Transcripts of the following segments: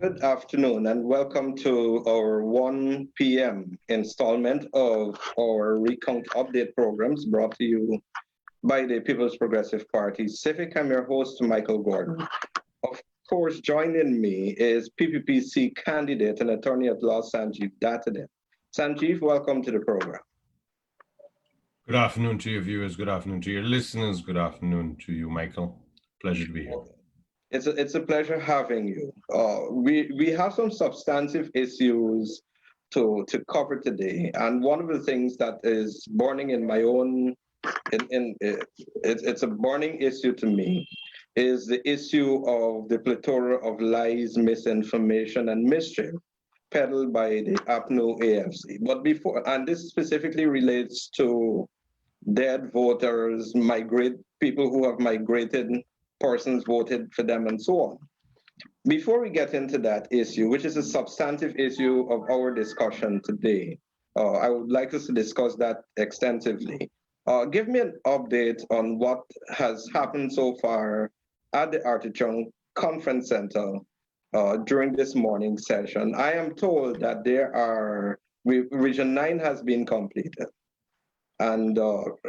Good afternoon and welcome to our 1 p.m. installment of our Recount update programs brought to you by the People's Progressive Party Civic. I'm your host, Michael Gordon. Of course, joining me is PPPC candidate and attorney at law, Sanjeev Datadin. Sanjeev, welcome to the program. Good afternoon to your viewers. Good afternoon to your listeners. Good afternoon to you, Michael. Pleasure to be here. It's a pleasure having you. We have some substantive issues to cover today, and one of the things that is burning in my own, it's a burning issue to me, is the issue of the plethora of lies, misinformation, and mischief peddled by the APNU AFC. But before, and this specifically relates to dead voters, people who have migrated, persons voted for them, and so on. Before we get into that issue, which is a substantive issue of our discussion today, I would like us to discuss that extensively. Give me an update on what has happened so far at the Artichoke Conference Center during this morning session. I am told that Region 9 has been completed. And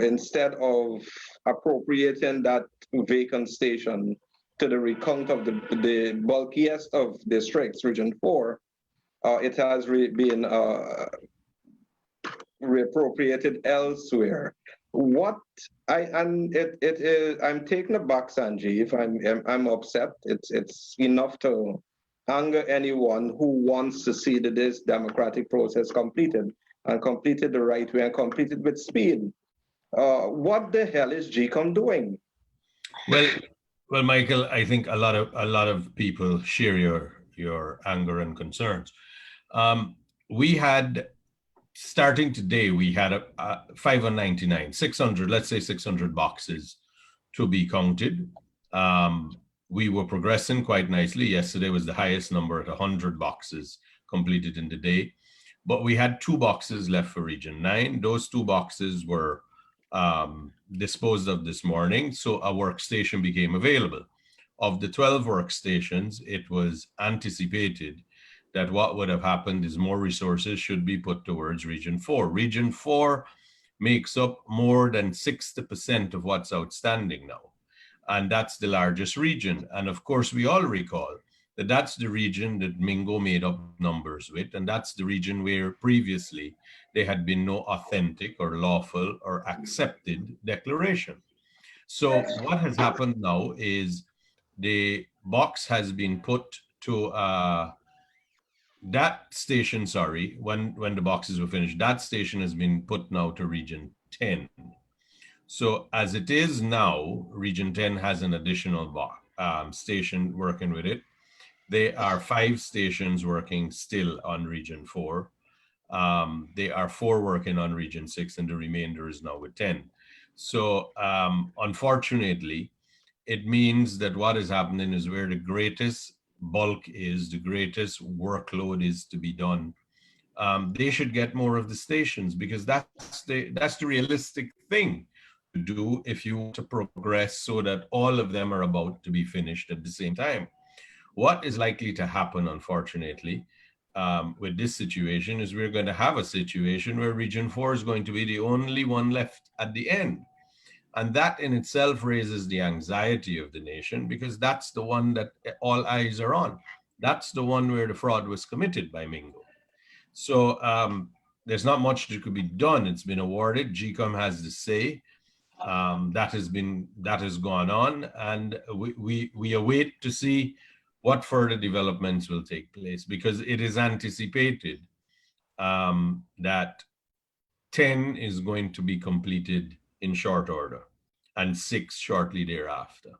instead of appropriating that vacant station to the recount of the bulkiest of districts, Region 4, it has been reappropriated elsewhere. I'm taken aback, Sanjeev. I'm upset. It's enough to anger anyone who wants to see this democratic process completed, and completed the right way and completed with speed. What the hell is GCOM doing? Well, Michael, I think a lot of people share your anger and concerns. We had, starting today, we had a 599, 600, let's say 600 boxes to be counted. We were progressing quite nicely. Yesterday was the highest number at 100 boxes completed in the day. But we had 2 boxes left for Region 9. Those 2 boxes were disposed of this morning, so a workstation became available. Of the 12 workstations, it was anticipated that what would have happened is more resources should be put towards Region 4. Region 4 makes up more than 60% of what's outstanding now. And that's the largest region. And of course, we all recall that that's the region that Mingo made up numbers with, and that's the region where previously there had been no authentic or lawful or accepted declaration. So what has happened now is the box has been put to that station, when the boxes were finished, that station has been put now to Region 10. So as it is now, Region 10 has an additional station working with it. There are 5 stations working still on Region 4. There are 4 working on Region 6, and the remainder is now with 10. So unfortunately, it means that what is happening is where the greatest bulk is, the greatest workload is to be done. They should get more of the stations, because that's the realistic thing to do if you want to progress so that all of them are about to be finished at the same time. What is likely to happen, unfortunately, with this situation is we're going to have a situation where Region 4 is going to be the only one left at the end. And that in itself raises the anxiety of the nation, because that's the one that all eyes are on. That's the one where the fraud was committed by Mingo. So there's not much that could be done. It's been awarded. GCOM has the say. That has gone on, and we await to see what further developments will take place, because it is anticipated that 10 is going to be completed in short order and 6 shortly thereafter.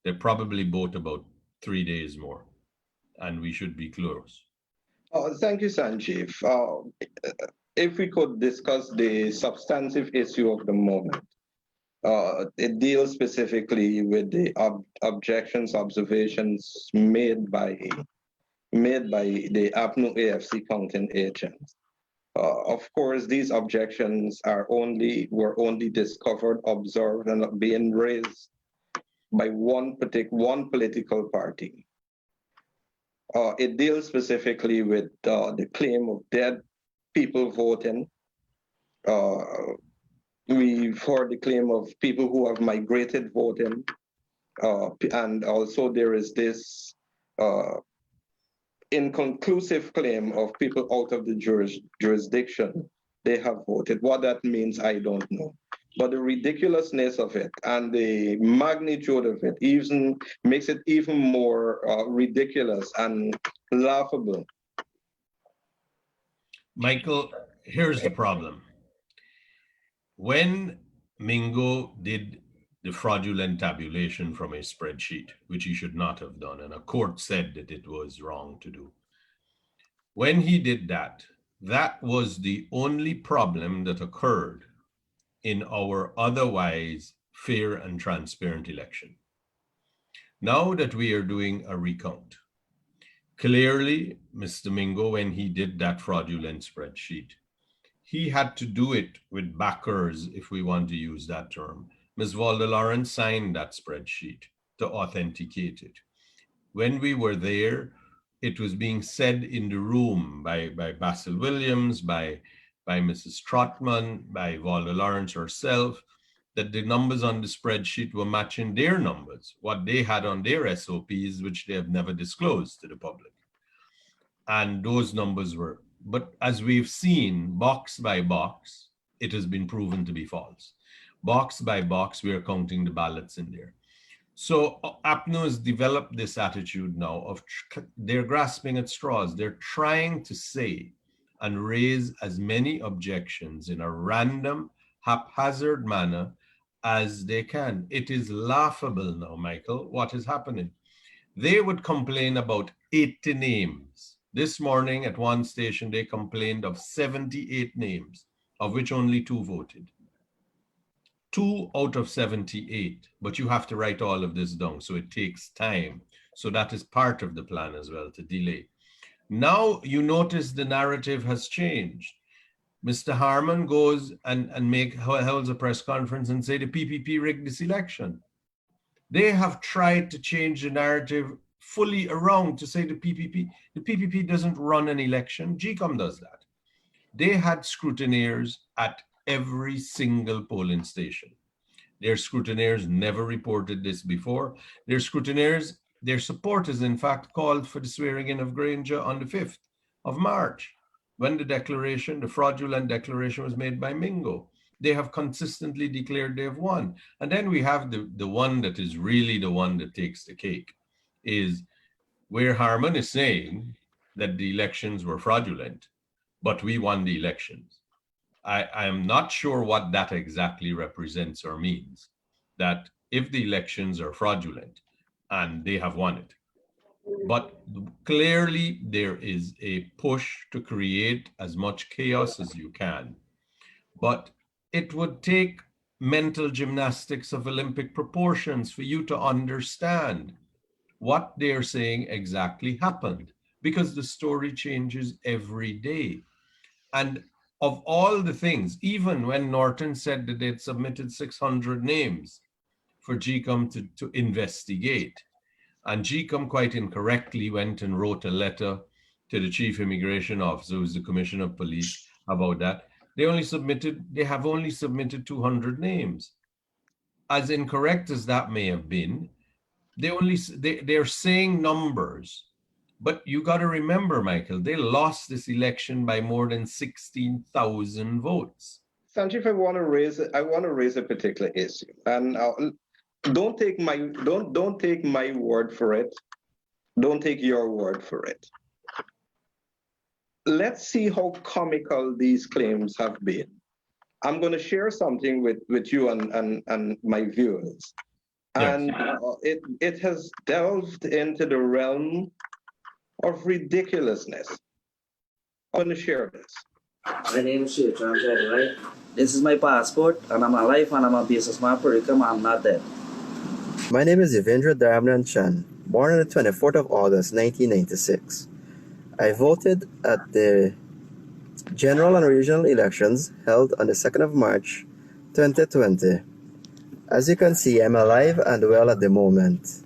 They're probably both about 3 days more, and we should be close. Thank you, Sanjeev. If we could discuss the substantive issue of the moment. It deals specifically with the objections, observations made by the APNU AFC counting agents. Of course, these objections were only discovered, observed, and being raised by one political party. It deals specifically with the claim of dead people voting. We've heard the claim of people who have migrated voting. And also there is this inconclusive claim of people out of the jurisdiction they have voted. What that means, I don't know. But the ridiculousness of it and the magnitude of it even makes it even more ridiculous and laughable. Michael, here's the problem. When Mingo did the fraudulent tabulation from a spreadsheet, which he should not have done, and a court said that it was wrong to do. When he did that, that was the only problem that occurred in our otherwise fair and transparent election. Now that we are doing a recount, clearly, Mr. Mingo, when he did that fraudulent spreadsheet, he had to do it with backers, if we want to use that term. Ms. Valda Lawrence signed that spreadsheet to authenticate it. When we were there, it was being said in the room by Basil Williams, by Mrs. Trotman, by Valda Lawrence herself, that the numbers on the spreadsheet were matching their numbers, what they had on their SOPs, which they have never disclosed to the public. And those numbers were, but as we've seen, box by box, it has been proven to be false. Box by box, we are counting the ballots in there. So APNO has developed this attitude now of they're grasping at straws. They're trying to say and raise as many objections in a random, haphazard manner as they can. It is laughable now, Michael, what is happening. They would complain about 80 names. This morning at one station, they complained of 78 names, of which only 2 voted. 2 out of 78, but you have to write all of this down, so it takes time. So that is part of the plan as well, to delay. Now you notice the narrative has changed. Mr. Harman goes and holds a press conference and say the PPP rigged this election. They have tried to change the narrative fully around to say the PPP doesn't run an election. GCOM does that. They had scrutineers at every single polling station. Their scrutineers never reported this before. Their scrutineers, their supporters, in fact, called for the swearing in of Granger on the 5th of March, when the fraudulent declaration was made by Mingo. They have consistently declared they have won. And then we have the one that is really the one that takes the cake, is where Harman is saying that the elections were fraudulent, but we won the elections. I am not sure what that exactly represents or means, that if the elections are fraudulent and they have won it. But clearly there is a push to create as much chaos as you can. But it would take mental gymnastics of Olympic proportions for you to understand what they're saying exactly happened, because the story changes every day. And of all the things, even when Norton said that they'd submitted 600 names for GCOM to investigate, and GCOM quite incorrectly went and wrote a letter to the chief immigration officer, who's the commissioner of police, about that, they have only submitted 200 names. As incorrect as that may have been, they're saying numbers. But you got to remember, Michael, they lost this election by more than 16,000 votes. Sanjeev, I want to raise a particular issue, and don't take my word for it. Don't take your word for it. Let's see how comical these claims have been. I'm going to share something with you and my viewers, and it has delved into the realm of ridiculousness. I'm going to share this. My name is Sheikh, right? This is my passport, and I'm alive, and I'm a businessman, I'm not dead. My name is Yevindra Dharamnan Chan, born on the 24th of August, 1996. I voted at the general and regional elections held on the 2nd of March, 2020. As you can see, I'm alive and well at the moment.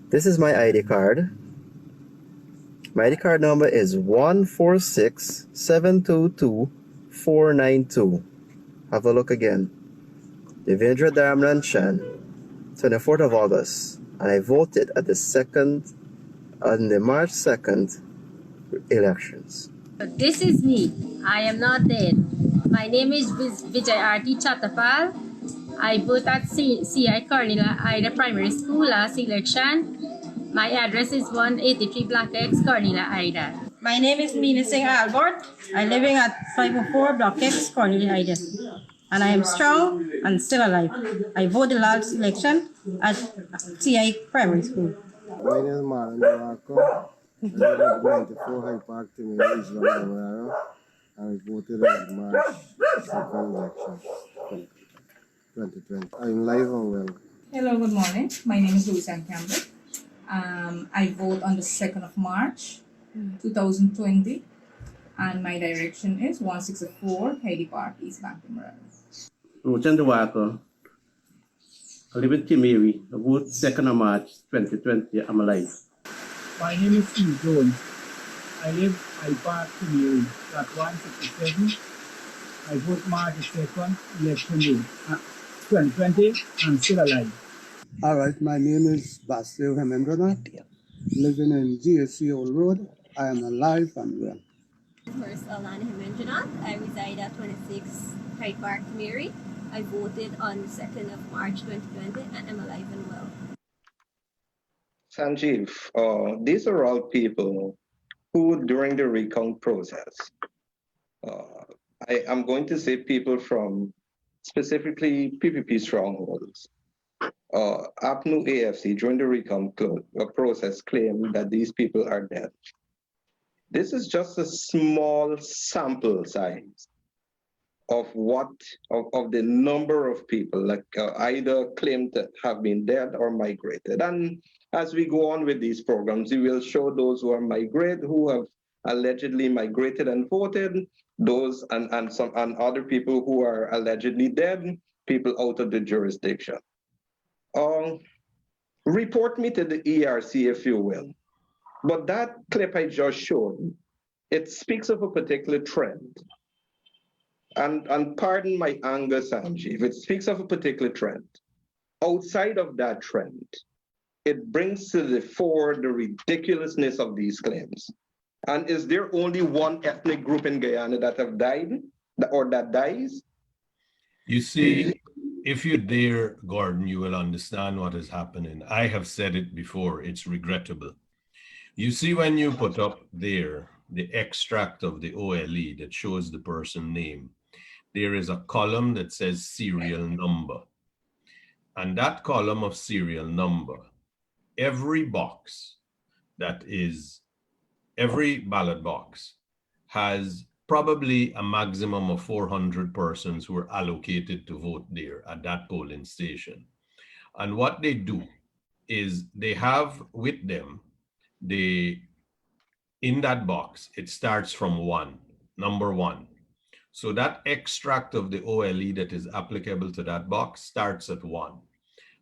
This is my ID card. My ID card number is 146722492. Have a look again. Devendra Dharmanan Chan, 24th of August, and I voted at the March 2nd elections. This is me. I am not dead. My name is Vijayarti Chatapal. I voted at CI Cornelia Ida Primary School last election. My address is 183 Black X, Cornelia Ida. My name is Meena Singh Albert. I'm living at 504 Block X, Cornelia Ida. And I am strong and still alive. I voted last election at CI Primary School. My name is Marlon Duarco. I live at 94 High Park, Timmy, East London, and I voted at March 2nd election, 2020. I'm live and well. Hello, good morning. My name is Louisanne Campbell. I vote on the 2nd of March, 2020, and my direction is 164 Heidi Park, East Bankton Road. Rochen Duarco. I live in Kimeri. I vote 2nd of March 2020. I'm alive. My name is Steve Jones. I live High Park, Kimeri, flat 167. I vote March 2nd, election day, 2020. I'm still alive. All right, my name is Basil Hemendranath, living in GSC Old Road. I am alive and well. First, Alana Hemendranath. I reside at 26 Hyde Park, Mary. I voted on the 2nd of March 2020 and I'm alive and well. Sanjeev, these are all people who, during the recount process, I am going to say people from specifically PPP strongholds, APNU AFC, during the recount process, claim that these people are dead. This is just a small sample size of the number of people like either claimed to have been dead or migrated. And as we go on with these programs, we will show those who are migrated, who have allegedly migrated and voted, those and other people who are allegedly dead, people out of the jurisdiction. Report me to the ERC if you will. But that clip I just showed, it speaks of a particular trend. And pardon my anger, Sanjeev, it speaks of a particular trend. Outside of that trend, it brings to the fore the ridiculousness of these claims. And is there only one ethnic group in Guyana that have died or that dies? You see, if you're there, Gordon, you will understand what is happening. I have said it before, it's regrettable. You see, when you put up there the extract of the OLE that shows the person name, there is a column that says serial number. And that column of serial number, every ballot box has probably a maximum of 400 persons who are allocated to vote there at that polling station. And what they do is they have with them, in that box, it starts from number one. So that extract of the OLE that is applicable to that box starts at 1.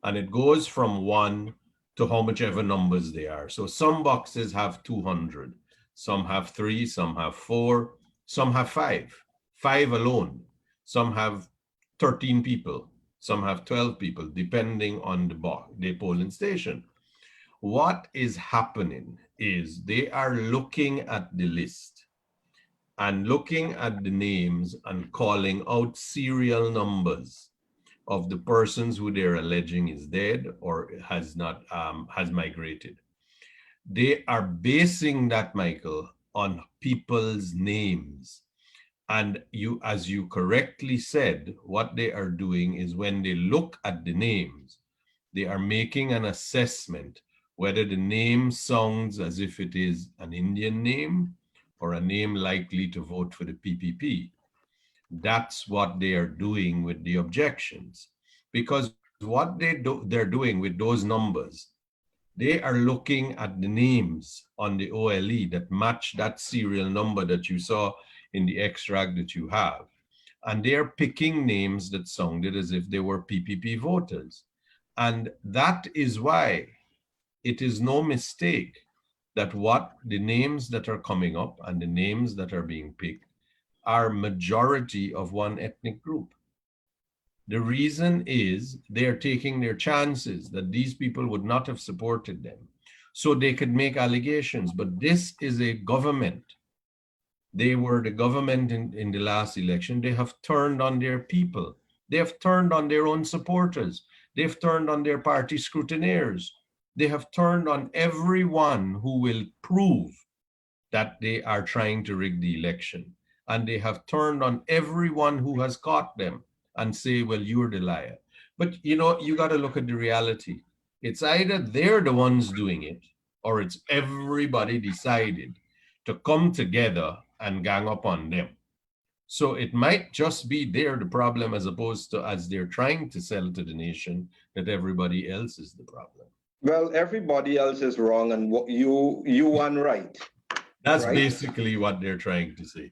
And it goes from 1 to how much ever numbers they are. So some boxes have 200, some have 3, some have 4, some have 5 alone. Some have 13 people, some have 12 people, depending on the polling station. What is happening is they are looking at the list and looking at the names and calling out serial numbers of the persons who they're alleging is dead or has migrated. They are basing that, Michael, on people's names. And as you correctly said, what they are doing is when they look at the names, they are making an assessment whether the name sounds as if it is an Indian name or a name likely to vote for the PPP. That's what they are doing with the objections. Because what they're doing with those numbers, they are looking at the names on the OLE that match that serial number that you saw in the extract that you have. And they're picking names that sounded as if they were PPP voters. And that is why it is no mistake that what the names that are coming up and the names that are being picked are majority of one ethnic group. The reason is they are taking their chances that these people would not have supported them, so they could make allegations. But this is a government. They were the government in the last election. They have turned on their people. They have turned on their own supporters. They've turned on their party scrutineers. They have turned on everyone who will prove that they are trying to rig the election. And they have turned on everyone who has caught them and say, well, you're the liar. But you know, you got to look at the reality. It's either they're the ones doing it, or it's everybody decided to come together and gang up on them. So it might just be they're the problem, as opposed to, as they're trying to sell to the nation, that everybody else is the problem. Well, everybody else is wrong and what you won right. That's right? basically what they're trying to say.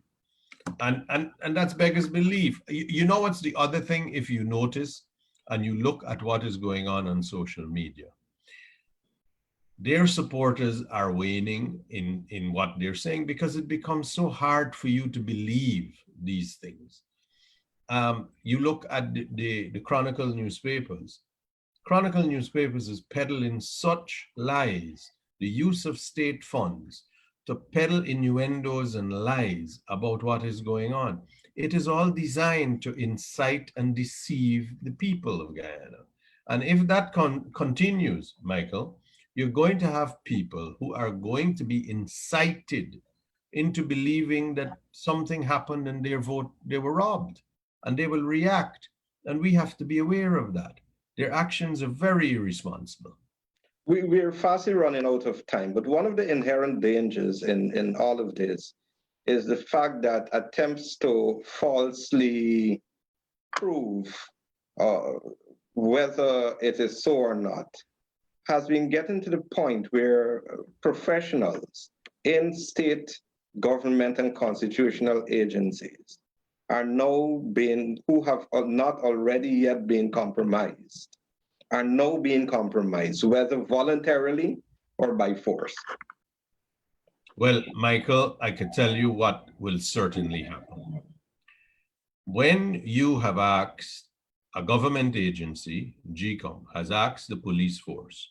And that's beggars belief. You know what's the other thing, if you notice and you look at what is going on social media? Their supporters are waning in what they're saying because it becomes so hard for you to believe these things. You look at the Chronicle newspapers. Chronicle newspapers is peddling such lies, the use of state funds to peddle innuendos and lies about what is going on. It is all designed to incite and deceive the people of Guyana. And if that continues, Michael, you're going to have people who are going to be incited into believing that something happened and their vote, they were robbed, and they will react. And we have to be aware of that. Their actions are very irresponsible. We're fastly running out of time, but one of the inherent dangers in all of this is the fact that attempts to falsely prove whether it is so or not has been getting to the point where professionals in state government and constitutional agencies are now who have not already yet been compromised, are now being compromised, whether voluntarily or by force. Well, Michael, I can tell you what will certainly happen. When you have asked a government agency, GCOM, has asked the police force,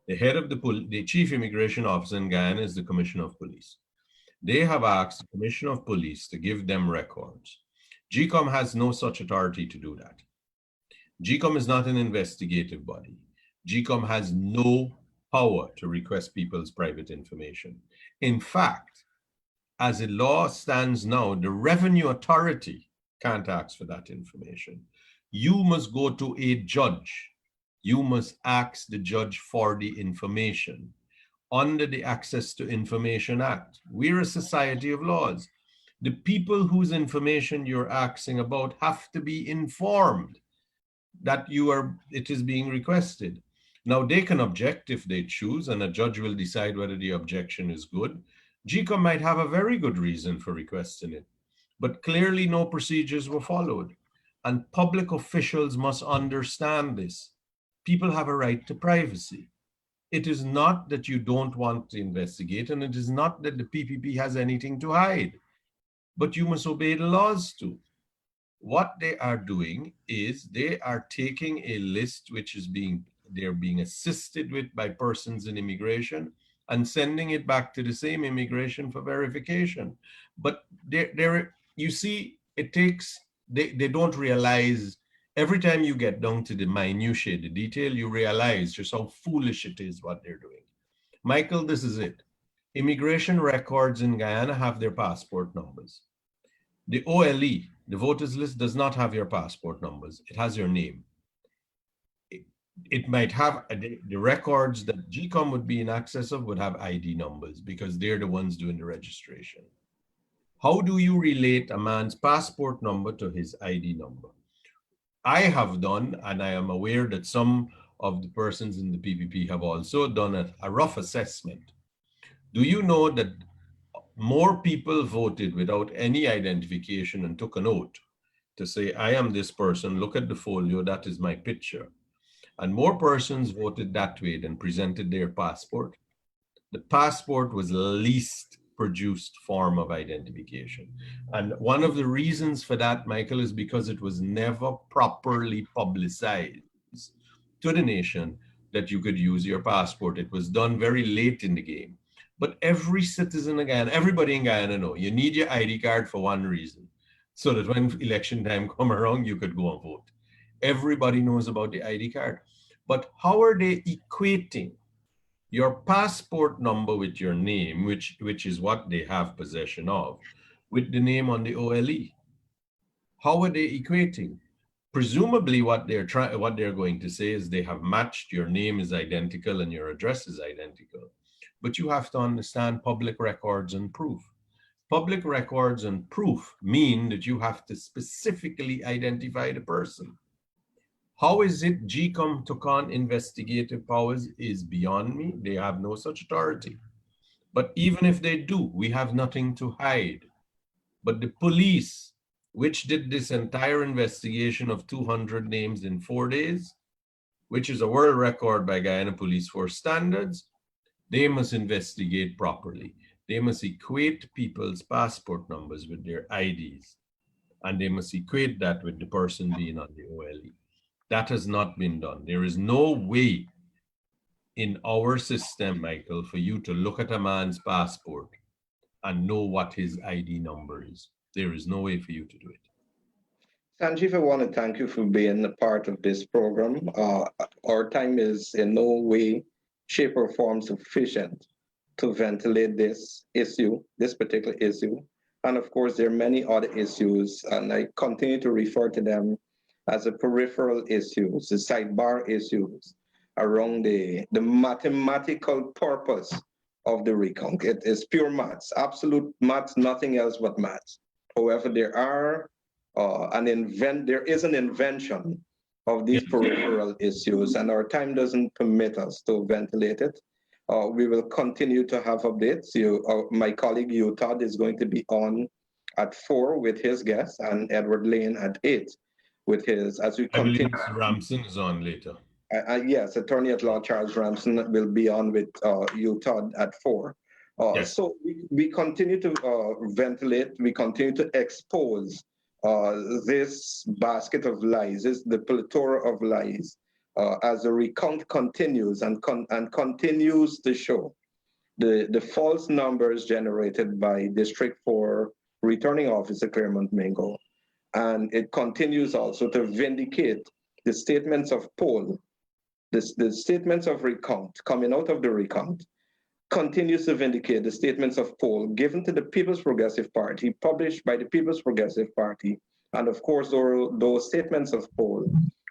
the head of the chief immigration officer in Guyana is the commissioner of police. They have asked the commissioner of police to give them records. GCOM has no such authority to do that. GCOM is not an investigative body. GCOM has no power to request people's private information. In fact, as the law stands now, the Revenue Authority can't ask for that information. You must go to a judge. You must ask the judge for the information under the Access to Information Act. We're a society of laws. The people whose information you're asking about have to be informed that it is being requested. Now, they can object if they choose, and a judge will decide whether the objection is good. GCOM might have a very good reason for requesting it, but clearly no procedures were followed. And public officials must understand this. People have a right to privacy. It is not that you don't want to investigate, and it is not that the PPP has anything to hide, but you must obey the laws too. What they are doing is they are taking a list which is they're being assisted with by persons in immigration and sending it back to the same immigration for verification. But you see, it takes, they don't realize, every time you get down to the minutiae, the detail, you realize just how foolish it is what they're doing. Michael, this is it. Immigration records in Guyana have their passport numbers. The OLE, the voters list, does not have your passport numbers. It has your name. It might have, the records that GCOM would be in access of would have ID numbers because they're the ones doing the registration. How do you relate a man's passport number to his ID number? I have done, and I am aware that some of the persons in the PPP have also done a rough assessment. Do you know that more people voted without any identification and took an oath to say, I am this person, look at the folio, that is my picture. And more persons voted that way than presented their passport. The passport was the least produced form of identification. And one of the reasons for that, Michael, is because it was never properly publicized to the nation that you could use your passport. It was done very late in the game. But every citizen in Guyana, everybody in Guyana know, you need your ID card for one reason, so that when election time come around, you could go and vote. Everybody knows about the ID card. But how are they equating your passport number with your name, which is what they have possession of, with the name on the OLE? How are they equating? Presumably what they're going to say is they have matched, your name is identical and your address is identical. But you have to understand public records and proof. Public records and proof mean that you have to specifically identify the person. How is it GCOM took on investigative powers is beyond me. They have no such authority. But even if they do, we have nothing to hide. But the police, which did this entire investigation of 200 names in 4 days, which is a world record by Guyana Police Force standards, they must investigate properly. They must equate people's passport numbers with their IDs, and they must equate that with the person being on the OLE. That has not been done. There is no way in our system, Michael, for you to look at a man's passport and know what his ID number is. There is no way for you to do it. Sanjeev, I want to thank you for being a part of this program. Our time is in no way, shape, or form sufficient to ventilate this issue, this particular issue. And of course, there are many other issues, and I continue to refer to them as the peripheral issues, the sidebar issues around the mathematical purpose of the recount. It is pure maths, absolute maths, nothing else but maths. However, there is an invention of these peripheral issues, and our time doesn't permit us to ventilate it. We will continue to have updates. My colleague Todd is going to be on at 4 with his guest, and Edward Lane at 8 with his, as we continue. I believe Mr. Ramson is on later. Yes, Attorney at Law Charles Ramson will be on with Todd at 4. Yes. So we continue to ventilate, we continue to expose this basket of lies, the plethora of lies, as the recount continues and continues to show the false numbers generated by District 4 Returning Officer Claremont Mingo. And it continues also to vindicate the statements of poll, the statements of recount coming out of the recount, continues to vindicate the statements of poll given to the People's Progressive Party, published by the People's Progressive Party, and of course those statements of poll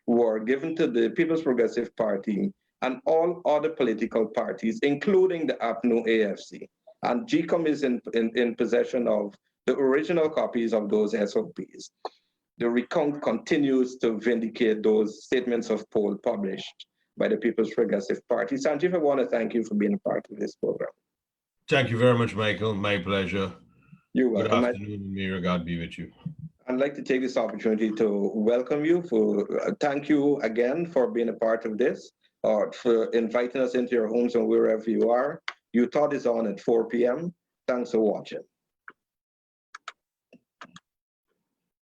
were given to the People's Progressive Party and all other political parties, including the APNU AFC. And GCOM is in possession of the original copies of those SOPs. The recount continues to vindicate those statements of poll published by the People's Progressive Party. Sanjeev, I want to thank you for being a part of this program. Thank you very much, Michael. My pleasure. You're welcome. Good afternoon, and may God be with you. I'd like to take this opportunity to welcome you, thank you again for being a part of this, for inviting us into your homes and wherever you are. Todd is on at 4 p.m. Thanks for watching.